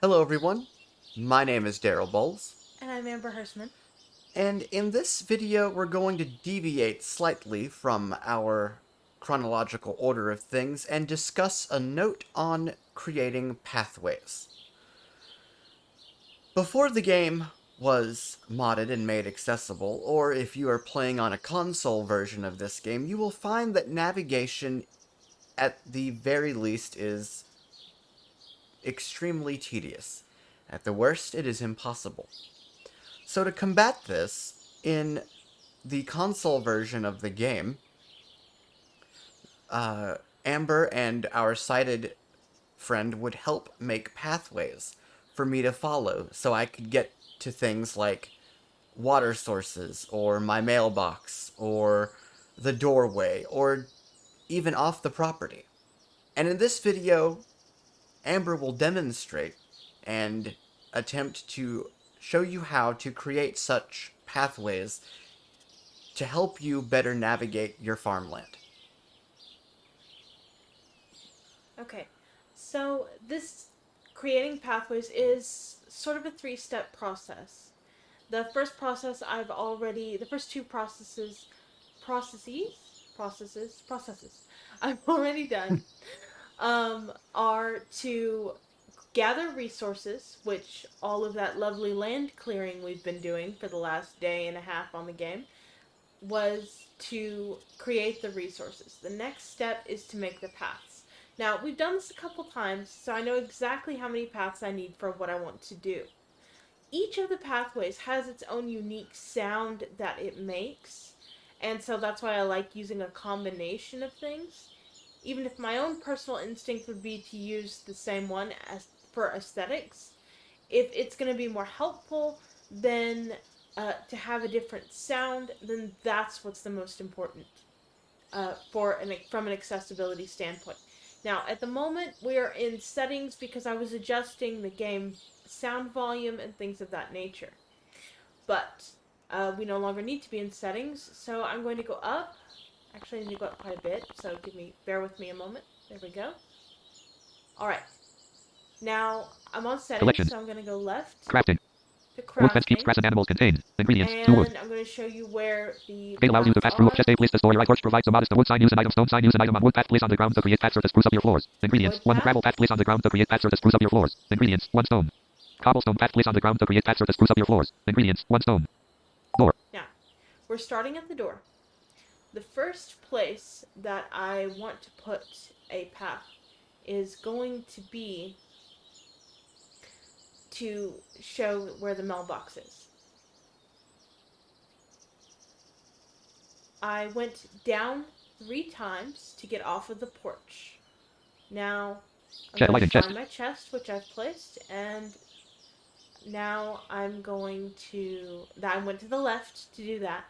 Hello everyone, my name is Daryl Bowles, And I'm Amber Hirschman. and in this video we're going to deviate slightly from our chronological order of things and discuss a note on creating pathways. Before the game was modded and made accessible, or if you are playing on a console version of this game, you will find that navigation at the very least is extremely tedious. At the worst, it is impossible. So to combat this, in the console version of the game, uh, Amber and our sighted friend would help make pathways for me to follow so I could get to things like water sources, or my mailbox, or the doorway, or even off the property. And in this video, Amber will demonstrate and attempt to show you how to create such pathways to help you better navigate your farmland. Okay, so this creating pathways is sort of a three-step process. The first two processes I've already done are to gather resources, which all of that lovely land clearing we've been doing for the last day and a half on the game was to create the resources. The next step is to make the paths. Now, we've done this a couple times, so I know exactly how many paths I need for what I want to do. Each of the pathways has its own unique sound that it makes, and so that's why I like using a combination of things. Even if my own personal instinct would be to use the same one as for aesthetics, if it's going to be more helpful than to have a different sound, then that's what's the most important from an accessibility standpoint. Now, at the moment, we are in settings because I was adjusting the game sound volume and things of that nature. But we no longer need to be in settings, so I'm going to go up. Actually, I need to go up quite a bit, so bear with me a moment. There we go. All right. Now, I'm on settings, Collections. so I'm going to go left Crafting. to Woodfence keeps crafting. grass and animals contained. Ingredients. 2 wood. And I'm going to show you where the Gate allows you to paths pass through a chest are. tape list to store your right torch provides a modest wood sign use an item stone sign use an item on wood path place on the ground to create path surface spruce up your floors. Ingredients. Wood 1 path. gravel path place on the ground to create path surface spruce up your floors. Ingredients. 1 stone. Cobblestone path place on the ground to create path surface spruce up your floors. Ingredients. 1 stone. Door. Now, we're starting at the door. The first place that I want to put a path is going to be to show where the mailbox is. I went down 3 times to get off of the porch. Now, I'm going to find my chest, which I've placed, and now I went to the left to do that,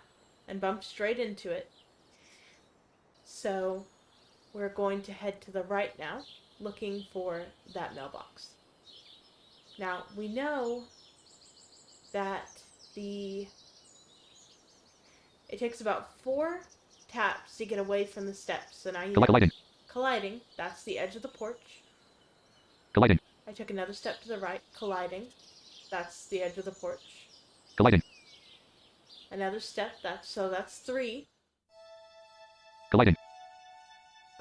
and bumped straight into it. So, we're going to head to the right now, looking for that mailbox. Now, we know that it takes about 4 taps to get away from the steps. So now you know. Colliding, that's the edge of the porch. Colliding. I took another step to the right, colliding. That's the edge of the porch. Colliding. Another step, that's 3. Colliding.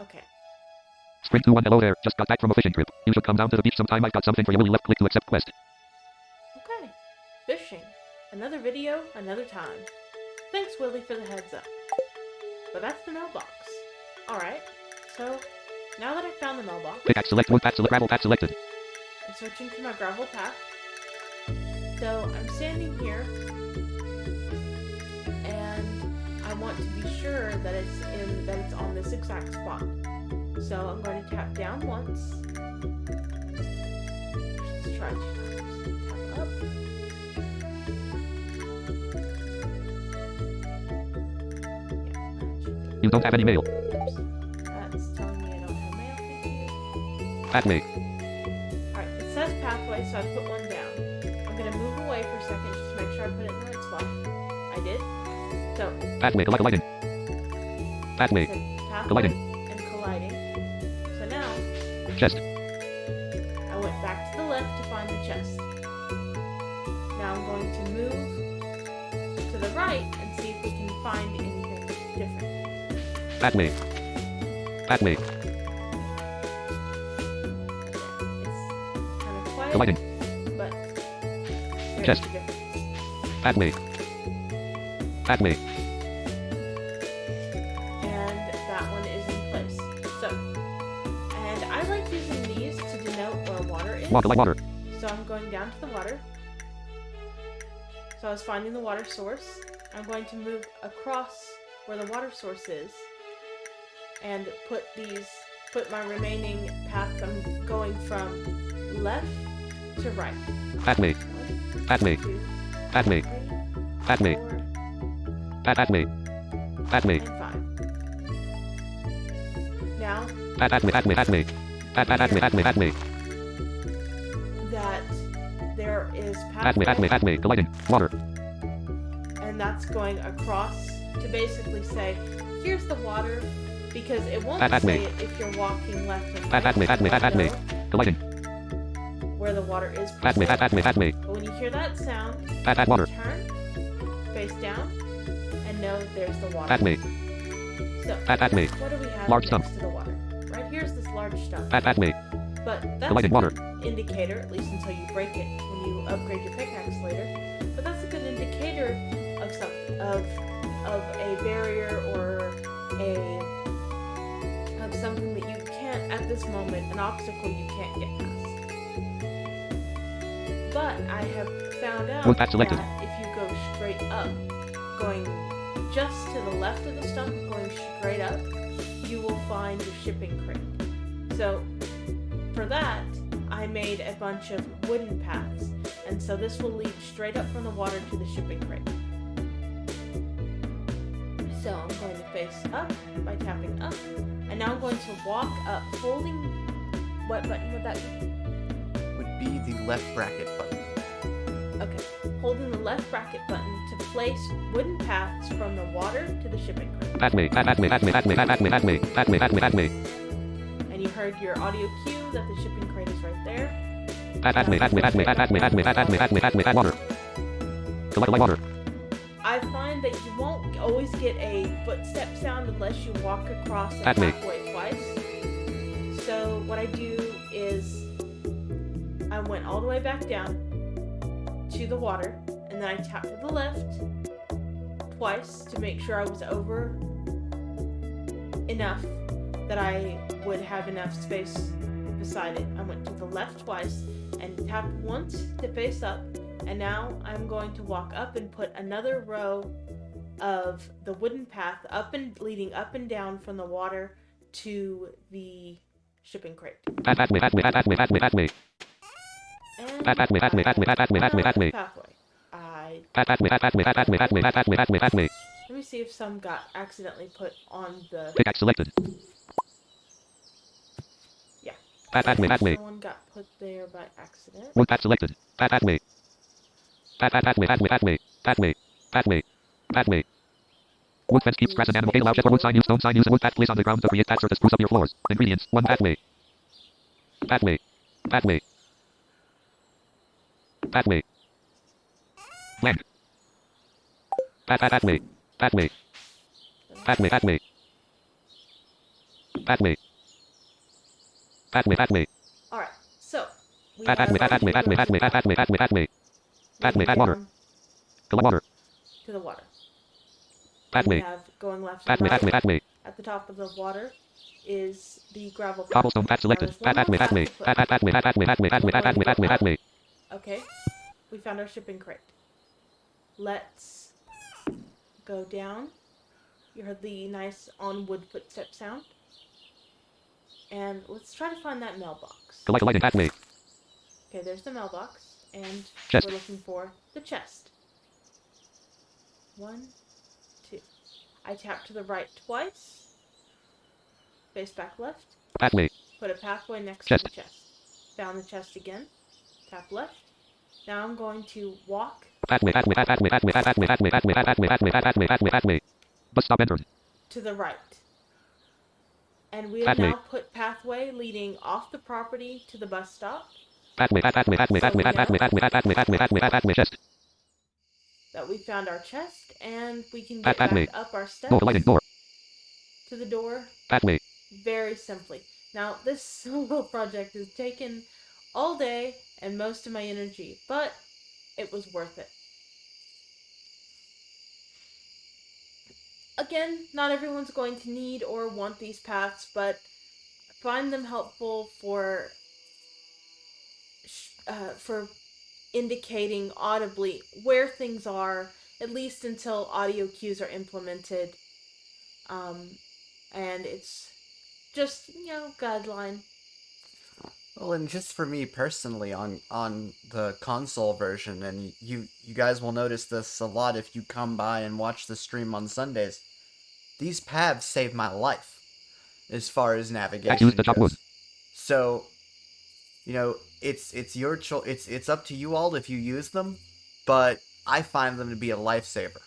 Okay. Spring 2-1 hello there, just got back from a fishing trip. You should come down to the beach sometime. I've got something for you. Will you left click to accept quest? Okay. Fishing. Another video, another time. Thanks, Willie, for the heads up. But that's the mailbox. Alright, so now that I found the mailbox... Pickaxe select wood path select gravel path selected. I'm switching to my gravel path. So I'm standing here, and I want to be sure that it's on this exact spot. So I'm going to tap down once. Let's try 2 times. Tap up. You don't have any mail. Oops. That's telling me I don't have mail. Thank you. Pathway. Alright, it says pathway, so I put 1 down. I'm going to move away for a second just to make sure I put it in the right spot. I did. So. Pathway, colliding. Pathway. Colliding. And colliding. So now. Chest. I went back to the left. left to find the chest. Now I'm going to move to the right and see if we can find anything different. Pathway. Pathway. It's kind of quiet, Colliding. but there's Chest. a difference. Pathway. Pathway. And that one is in place. So, and I like using these to denote where water is. Water. So I'm going down to the water. So I was finding the water source. I'm going to move across where the water source is and put my remaining path. I'm going from left to right. Pathway. 1, Pathway. 2, Pathway. 3, Pathway. 4, Pathway. Pathway. and 5. Now Pathway. Pathway. Pathway. that there is Pathway. Colliding. Water. and that's going across to basically say, here's the water, because it won't Pathway. say it if you're walking left and right. Pathway. It won't Pathway. know Colliding. where the water is. per Pathway. se. Pathway. But when you hear that sound, Water. turn, face down, and know there's the water. Pathway. So, Pathway. what do we have Large next stump. to the water? Right here's this large stump. Pathway. But that's a Colliding good water. indicator, at least until you break it when you upgrade your pickaxe later. But that's a good indicator of of a barrier or of something that you can't at this moment, an obstacle you can't get past. But I have found out Wood path selected. that if you go straight up, going just to the left of the stump, going straight up, you will find your shipping crate. So for that, I made a bunch of wooden paths, and so this will lead straight up from the water to the shipping crate. So I'm going to face up by tapping up, and now I'm going to walk up, holding what button would that be? Would be the left bracket button. Okay, holding the left bracket button to place wooden paths from the water to the shipping crate. Pathway. And you heard your audio cue that the shipping crate is right there. Water. Water. I find that you won't always get a footstep sound unless you walk across a Pathway. pathway twice. So what I do is I went all the way back down to the water, and then I tapped to the left twice to make sure I was over enough that I would have enough space beside it. I went to the left twice and tapped once to face up, and now I'm going to walk up and put another row of the wooden path leading up and down from the water to the shipping crate. Pathway. And Pathway. pathway. Let me see if some got accidentally put on the. Pickaxe selected. Yeah. Pathway. Someone got put there by accident. Wood path selected. Pathway. Wood fence keeps grass and animal gate allow check or wood sign use stone sign use a wood path place on the ground to create path surface spruce up your floors. Ingredients 1 pathway. Land. Pathway. All right. So. We Pathway. are going to go Water. down Water. to the water. Pathway. We have going left and right. Pathway. At the top of the water is the gravel path. Cobblestone path selected. Pathway. Okay. We found our shipping crate. Let's go down. You heard the nice on wood footstep sound. And let's try to find that mailbox. Colliding pathway. Okay, there's the mailbox. And Chest. we're looking for the chest. 1, 2. I tap to the right twice. Face back left. Pathway. Put a pathway next Chest. to the chest. Found the chest again. Tap left. Now I'm going to walk Pathway. Bus stop entered. to the right. And we have Pathway. now put pathway leading off the property to the bus stop. Pathway, chest. That we found our chest, and we can Path- get pathway. back up our steps Door, lighting, door. to the door Pathway. very simply. Now, this solo project has taken all day and most of my energy, but it was worth it. Again, not everyone's going to need or want these paths, but find them helpful for indicating audibly where things are, at least until audio cues are implemented. And it's just, guideline. Well, and just for me personally, on the console version, and you guys will notice this a lot if you come by and watch the stream on Sundays. These paths save my life, as far as navigation Use the top wood. goes. So, it's your choice. It's up to you all if you use them, but I find them to be a lifesaver.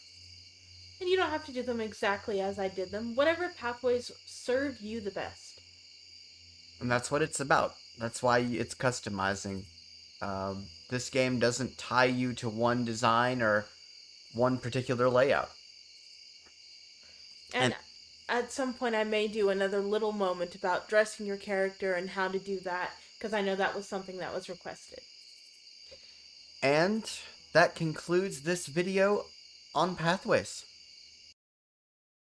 And you don't have to do them exactly as I did them. Whatever pathways serve you the best. And that's what it's about. That's why it's customizing. This game doesn't tie you to one design or one particular layout. And at some point I may do another little moment about dressing your character and how to do that, because I know that was something that was requested. And that concludes this video on Pathways.